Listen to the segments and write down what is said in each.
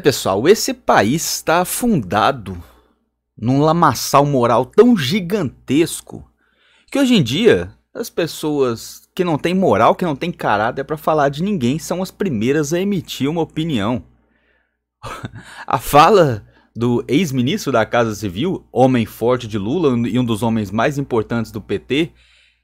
Pessoal, esse país está afundado num lamaçal moral tão gigantesco que hoje em dia as pessoas que não têm moral, que não têm caráter para falar de ninguém, são as primeiras a emitir uma opinião. A fala do ex-ministro da Casa Civil, homem forte de Lula e um dos homens mais importantes do PT,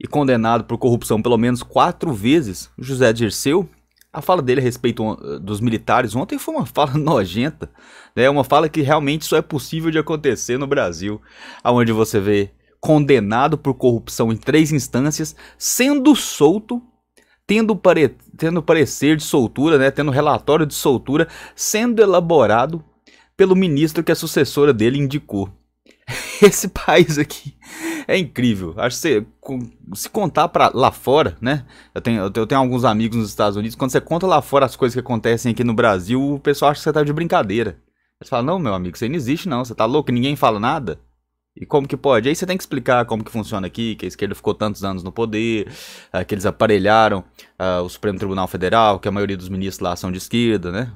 e condenado por corrupção pelo menos 4 vezes, José Dirceu. A fala dele a respeito dos militares ontem foi uma fala nojenta, né? Uma fala que realmente só é possível de acontecer no Brasil, onde você vê condenado por corrupção em 3 instâncias, sendo solto, tendo parecer de soltura, né? Tendo relatório de soltura, sendo elaborado pelo ministro que a sucessora dele indicou. Esse país aqui é incrível. Acho que se contar pra lá fora, né? Eu tenho alguns amigos nos Estados Unidos. Quando você conta lá fora as coisas que acontecem aqui no Brasil, o pessoal acha que você tá de brincadeira. Eles falam, não, meu amigo, isso aí não existe não. Você tá louco? Ninguém fala nada? E como que pode? Aí você tem que explicar como que funciona aqui, que a esquerda ficou tantos anos no poder, que eles aparelharam o Supremo Tribunal Federal, que a maioria dos ministros lá são de esquerda, né?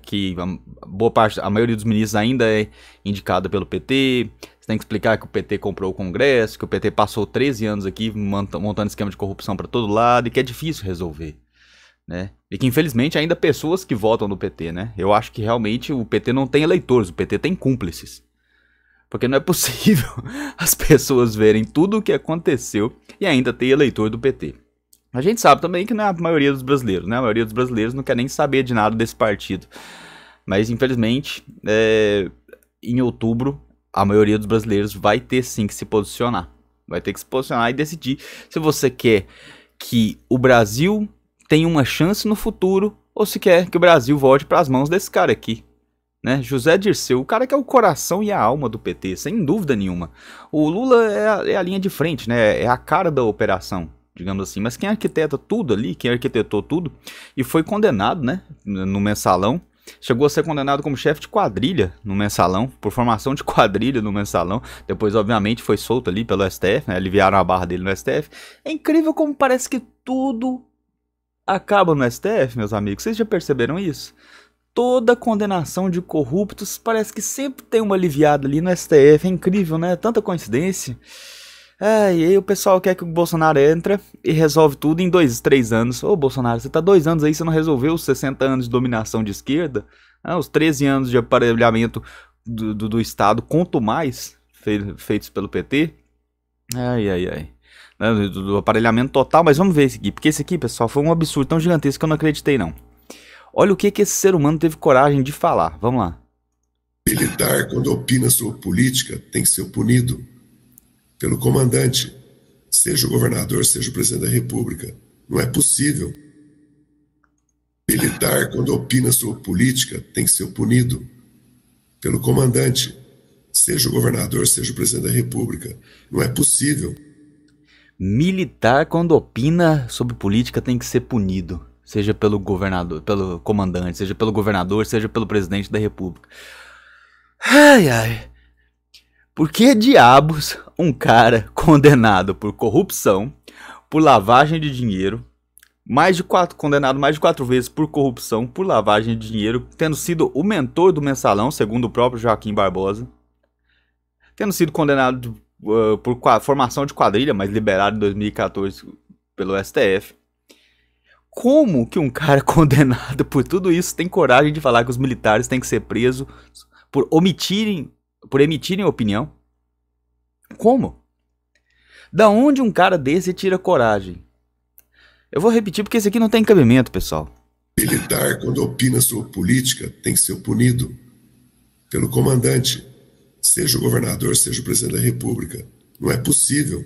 Que a maioria dos ministros ainda é indicada pelo PT. Você tem que explicar que o PT comprou o Congresso, que o PT passou 13 anos aqui montando esquema de corrupção para todo lado e que é difícil resolver, né? E que infelizmente ainda pessoas que votam no PT, né? Eu acho que realmente o PT não tem eleitores, o PT tem cúmplices. Porque não é possível as pessoas verem tudo o que aconteceu e ainda ter eleitor do PT. A gente sabe também que não é a maioria dos brasileiros, né? A maioria dos brasileiros não quer nem saber de nada desse partido. Mas infelizmente, em outubro, a maioria dos brasileiros vai ter sim que se posicionar. Vai ter que se posicionar e decidir se você quer que o Brasil tenha uma chance no futuro ou se quer que o Brasil volte para as mãos desse cara aqui, né? José Dirceu, o cara que é o coração e a alma do PT, sem dúvida nenhuma. O Lula é a linha de frente, né? É a cara da operação, digamos assim. Mas quem arquiteta tudo ali, quem arquitetou tudo e foi condenado, né? No Mensalão. Chegou a ser condenado como chefe de quadrilha no Mensalão, por formação de quadrilha no Mensalão. Depois, obviamente, foi solto ali pelo STF, né? Aliviaram a barra dele no STF. É incrível como parece que tudo acaba no STF, meus amigos. Vocês já perceberam isso? Toda condenação de corruptos parece que sempre tem uma aliviada ali no STF. É incrível, né? Tanta coincidência. E aí o pessoal quer que o Bolsonaro entra e resolve tudo em 2, 3 anos. Ô Bolsonaro, você tá 2 anos aí, você não resolveu os 60 anos de dominação de esquerda? Os 13 anos de aparelhamento do Estado, quanto mais, feitos pelo PT? Do aparelhamento total, mas vamos ver esse aqui. Porque esse aqui, pessoal, foi um absurdo tão gigantesco que eu não acreditei não. Olha o que esse ser humano teve coragem de falar. Vamos lá. Militar, quando opina sobre política, tem que ser punido pelo comandante, seja o governador, seja o presidente da República. Não é possível. Militar, quando opina sobre política, tem que ser punido pelo comandante, seja o governador, seja o presidente da República. Não é possível. Militar, quando opina sobre política, tem que ser punido. Seja pelo governador, pelo comandante, seja pelo governador, seja pelo presidente da República. Por que diabos um cara condenado por corrupção, por lavagem de dinheiro, condenado mais de 4 vezes por corrupção, por lavagem de dinheiro, tendo sido o mentor do Mensalão, segundo o próprio Joaquim Barbosa, tendo sido condenado por formação de quadrilha, mas liberado em 2014 pelo STF, como que um cara condenado por tudo isso tem coragem de falar que os militares têm que ser presos por emitirem opinião? Como? Da onde um cara desse tira coragem? Eu vou repetir porque esse aqui não tem cabimento, pessoal. Militar, quando opina sobre política, tem que ser punido pelo comandante, seja o governador, seja o presidente da República. Não é possível.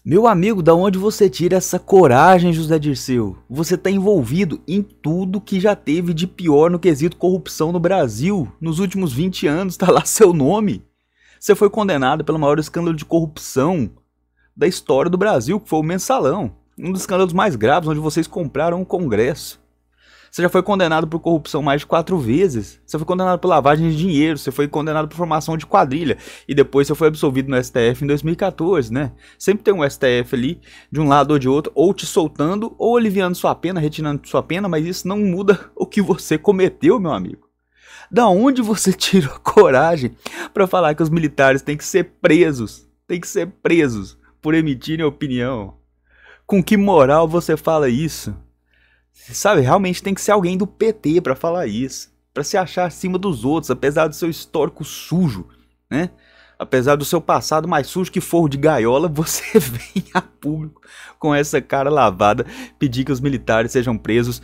Meu amigo, da onde você tira essa coragem, José Dirceu? Você está envolvido em tudo que já teve de pior no quesito corrupção no Brasil. Nos últimos 20 anos, está lá seu nome. Você foi condenado pelo maior escândalo de corrupção da história do Brasil, que foi o Mensalão. Um dos escândalos mais graves, onde vocês compraram um Congresso. Você já foi condenado por corrupção mais de 4 vezes. Você foi condenado por lavagem de dinheiro. Você foi condenado por formação de quadrilha. E depois você foi absolvido no STF em 2014, né? Sempre tem um STF ali, de um lado ou de outro, ou te soltando, ou aliviando sua pena, retirando sua pena, mas isso não muda o que você cometeu, meu amigo. Da onde você tirou coragem para falar que os militares têm que ser presos? Tem que ser presos por emitirem opinião. Com que moral você fala isso? Sabe, realmente tem que ser alguém do PT pra falar isso. Pra se achar acima dos outros, apesar do seu histórico sujo, né? Apesar do seu passado mais sujo que forro de gaiola, você vem a público com essa cara lavada pedir que os militares sejam presos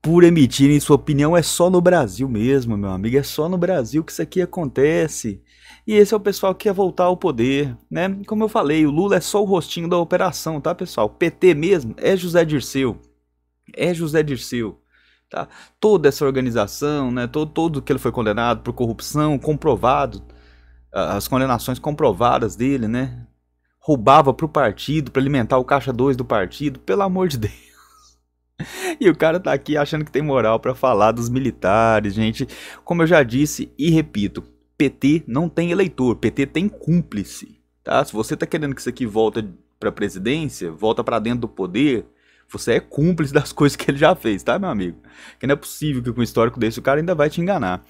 por emitirem sua opinião. É só no Brasil mesmo, meu amigo. É só no Brasil que isso aqui acontece. E esse é o pessoal que quer voltar ao poder, né? Como eu falei, o Lula é só o rostinho da operação, tá, pessoal? PT mesmo é José Dirceu. É José Dirceu, tá? Toda essa organização, né? Todo que ele foi condenado por corrupção, comprovado, as condenações comprovadas dele, né? Roubava pro partido, para alimentar o caixa 2 do partido, pelo amor de Deus. E o cara tá aqui achando que tem moral para falar dos militares, gente. Como eu já disse e repito, PT não tem eleitor, PT tem cúmplice, tá? Se você tá querendo que isso aqui volte pra presidência, volta para dentro do poder, você é cúmplice das coisas que ele já fez, tá, meu amigo? Que não é possível que com um histórico desse o cara ainda vai te enganar.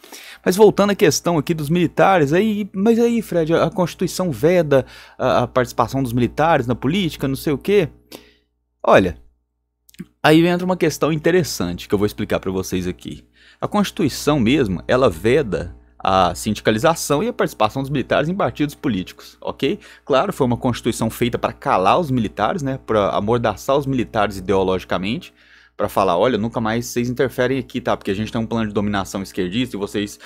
Mas voltando à questão aqui dos militares, mas aí, Fred, a Constituição veda a participação dos militares na política, não sei o quê. Olha, aí entra uma questão interessante que eu vou explicar para vocês aqui. A Constituição mesmo, ela veda a sindicalização e a participação dos militares em partidos políticos, ok? Claro, foi uma Constituição feita para calar os militares, né? Para amordaçar os militares ideologicamente, para falar, olha, nunca mais vocês interferem aqui, tá? Porque a gente tem um plano de dominação esquerdista e vocês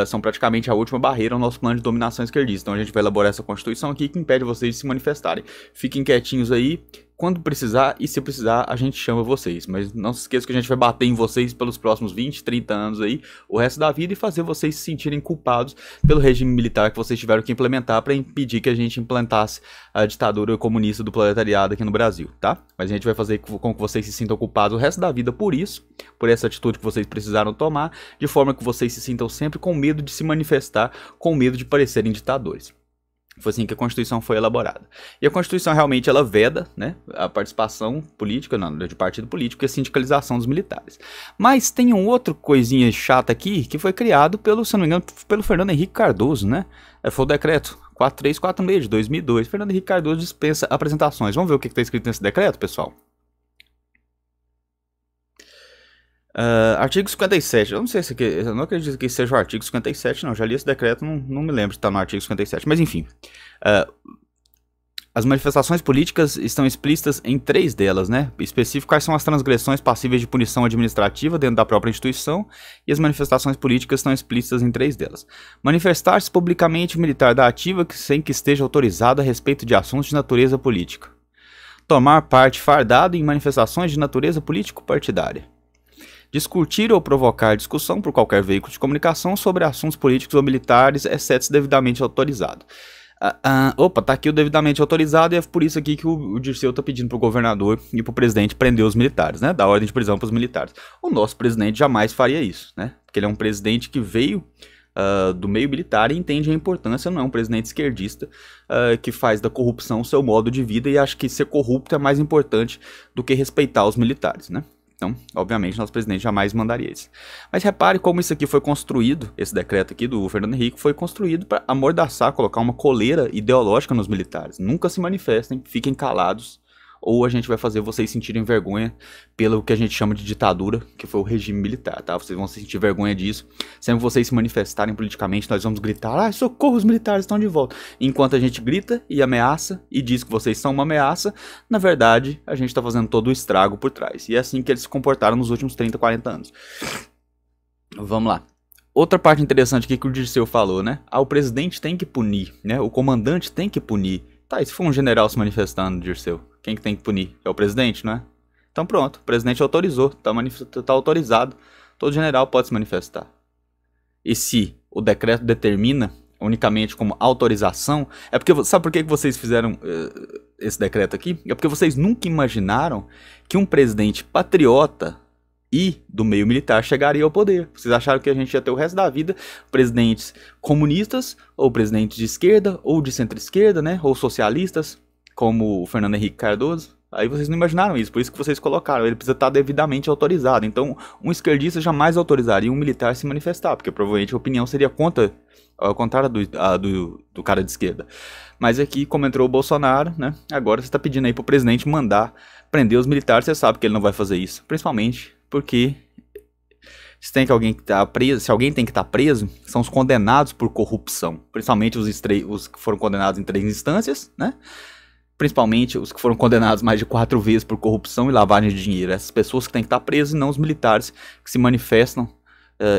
são praticamente a última barreira ao nosso plano de dominação esquerdista. Então a gente vai elaborar essa Constituição aqui que impede vocês de se manifestarem. Fiquem quietinhos aí. Quando precisar e se precisar, a gente chama vocês. Mas não se esqueça que a gente vai bater em vocês pelos próximos 20, 30 anos aí, o resto da vida, e fazer vocês se sentirem culpados pelo regime militar que vocês tiveram que implementar para impedir que a gente implantasse a ditadura comunista do proletariado aqui no Brasil, tá? Mas a gente vai fazer com que vocês se sintam culpados o resto da vida por isso, por essa atitude que vocês precisaram tomar, de forma que vocês se sintam sempre com medo de se manifestar, com medo de parecerem ditadores. Foi assim que a Constituição foi elaborada. E a Constituição realmente ela veda, né, a participação política, não, de partido político e a sindicalização dos militares. Mas tem um outro coisinha chata aqui que foi criado pelo, se não me engano, pelo Fernando Henrique Cardoso, né? Foi o decreto 4346 de 2002. Fernando Henrique Cardoso dispensa apresentações. Vamos ver o que está escrito nesse decreto, pessoal? Artigo 57, eu não sei se aqui, eu não acredito que seja o artigo 57, não, já li esse decreto, não me lembro se está no artigo 57, mas enfim. As manifestações políticas estão explícitas em 3 delas, né? Específico quais são as transgressões passíveis de punição administrativa dentro da própria instituição, e as manifestações políticas estão explícitas em 3 delas. Manifestar-se publicamente militar da ativa sem que esteja autorizado a respeito de assuntos de natureza política. Tomar parte fardado em manifestações de natureza político-partidária. Discutir ou provocar discussão por qualquer veículo de comunicação sobre assuntos políticos ou militares, exceto se devidamente autorizado. Opa, tá aqui o devidamente autorizado e é por isso aqui que o Dirceu tá pedindo pro governador e pro presidente prender os militares, né? Dar ordem de prisão pros militares. O nosso presidente jamais faria isso, né? Porque ele é um presidente que veio do meio militar e entende a importância, não é um presidente esquerdista que faz da corrupção seu modo de vida e acha que ser corrupto é mais importante do que respeitar os militares, né? Então, obviamente, nosso presidente jamais mandaria isso. Mas repare como isso aqui foi construído, esse decreto aqui do Fernando Henrique foi construído para amordaçar, colocar uma coleira ideológica nos militares. Nunca se manifestem, fiquem calados, ou a gente vai fazer vocês sentirem vergonha pelo que a gente chama de ditadura, que foi o regime militar, tá? Vocês vão sentir vergonha disso. Sempre que vocês se manifestarem politicamente, nós vamos gritar, socorro, os militares estão de volta. Enquanto a gente grita e ameaça e diz que vocês são uma ameaça, na verdade, a gente tá fazendo todo o estrago por trás. E é assim que eles se comportaram nos últimos 30, 40 anos. Vamos lá. Outra parte interessante aqui que o Dirceu falou, né? O presidente tem que punir, né? O comandante tem que punir. Tá, e se for um general se manifestando, Dirceu? Quem que tem que punir? É o presidente, não é? Então pronto, o presidente autorizou, tá autorizado, todo general pode se manifestar. E se o decreto determina unicamente como autorização, é porque, sabe por que vocês fizeram esse decreto aqui? É porque vocês nunca imaginaram que um presidente patriota e do meio militar chegaria ao poder. Vocês acharam que a gente ia ter o resto da vida presidentes comunistas, ou presidentes de esquerda, ou de centro-esquerda, né? Ou socialistas, como o Fernando Henrique Cardoso? Aí vocês não imaginaram isso, por isso que vocês colocaram. Ele precisa estar devidamente autorizado. Então, um esquerdista jamais autorizaria um militar a se manifestar, porque provavelmente a opinião seria contra, ao contrário do cara de esquerda. Mas aqui, como entrou o Bolsonaro, né? Agora você está pedindo aí pro presidente mandar prender os militares. Você sabe que ele não vai fazer isso, principalmente porque se tem que alguém que tá preso, se alguém tem que estar preso, são os condenados por corrupção, principalmente os que foram condenados em 3 instâncias, né? Principalmente os que foram condenados mais de 4 vezes por corrupção e lavagem de dinheiro. Essas pessoas que têm que estar presas, e não os militares que se manifestam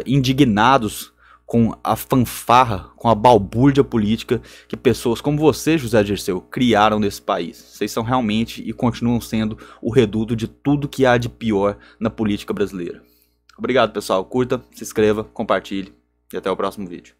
indignados com a fanfarra, com a balbúrdia política que pessoas como você, José Dirceu, criaram nesse país. Vocês são realmente e continuam sendo o reduto de tudo que há de pior na política brasileira. Obrigado, pessoal. Curta, se inscreva, compartilhe e até o próximo vídeo.